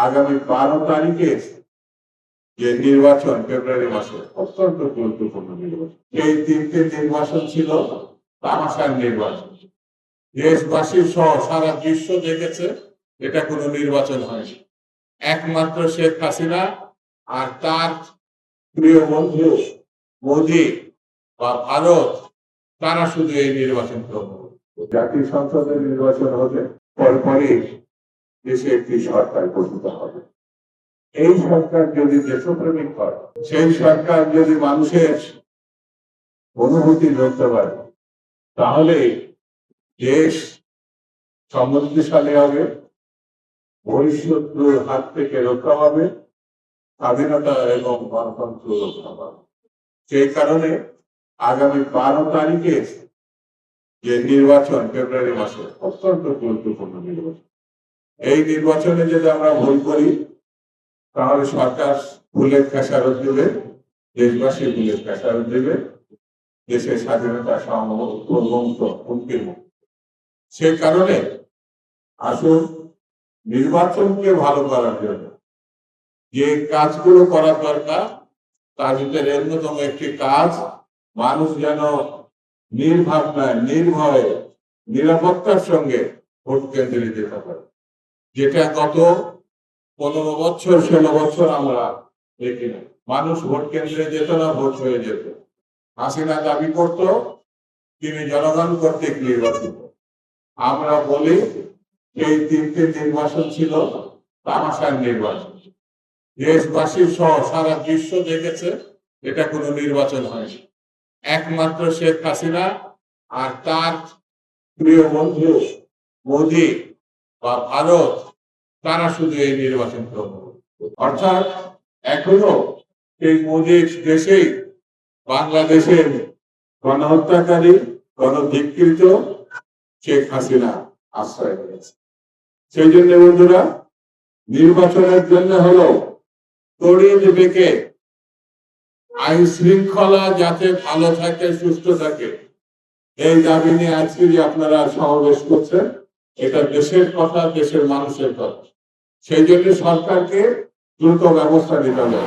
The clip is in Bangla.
আগামী 12 তারিখে যে নির্বাচন ফেব্রুয়ারি মাসে অত্যন্ত গুরুত্বপূর্ণ নির্বাচন। এই তিনটে নির্বাচন ছিল তামাশার নির্বাচন। দেশবাসী সহ সারা বিশ্ব দেখেছে এটা কোনো নির্বাচন হয়নি। একমাত্র শেখ হাসিনা আর তার প্রিয় বন্ধু মোদী বা ভারত তারা শুধু এই নির্বাচন করবে। জাতীয় সংসদের নির্বাচন হবে, পরপরই দেশে একটি সরকার গঠিত হবে। এই সরকার যদি দেশপ্রেমিক হয়, সেই সরকার যদি মানুষের অনুভূতি ধরতে পারে, তাহলে দেশ সমৃদ্ধিশালী হবে, বহিঃশত্রুর হাত থেকে রক্ষা পাবে, স্বাধীনতা এবং গণতন্ত্র রক্ষা পাবে। সেই কারণে আগামী 12 তারিখে যে নির্বাচন ফেব্রুয়ারি মাসে অত্যন্ত গুরুত্বপূর্ণ নির্বাচন। এই নির্বাচনে যদি আমরা ভুল করি, তাহলে সরকার ভুলের খেসারত দেবে, দেশবাসী ভুলের খেসারত দেবে, দেশের স্বাধীনতা সার্বভৌমত্ব হুমকির মুখে। সেই কারণে আসুন নির্বাচনকে ভালো করার জন্য যে কাজগুলো করা দরকার, তার ভিতরে অন্যতম একটি কাজ, মানুষ যেন নির্ভাবনায় নির্ভয়ে নিরাপত্তার সঙ্গে ভোট কেন্দ্রে যেতে পারে, যেটা গত 15 বছর 16 বছর আমরা দেখি না। মানুষ ভোট কেন্দ্রে যেত না, ভোট হয়ে যেত। হাসিনা দাবি করত তিনি জনগণ কর্তৃক নির্বাচিত। আমরা বলি এই তিনটে নির্বাচন ছিল তামাশার নির্বাচন। দেশবাসী সহ সারা বিশ্ব দেখেছে এটা কোনো নির্বাচন হয়নি। একমাত্র শেখ হাসিনা আর তার প্রিয় বন্ধু মোদী বা ভারত তারা শুধু এই নির্বাচন করবে। অর্থাৎ এখনো এই মোদীর দেশেই বাংলাদেশের গণহত্যাকারী, গণধিকৃত শেখ হাসিনা আশ্রয় নিয়েছে। সেই জন্য বন্ধুরা, নির্বাচনের জন্য হলো তড়িৎ বেগে আইন শৃঙ্খলা যাতে ভালো থাকে, সুস্থ থাকে, এই দাবি নিয়ে আজকে যে আপনারা সমাবেশ করছেন, এটা দেশের কথা, দেশের মানুষের কথা। সেই জন্য সরকারকে দ্রুত ব্যবস্থা নিতে হবে।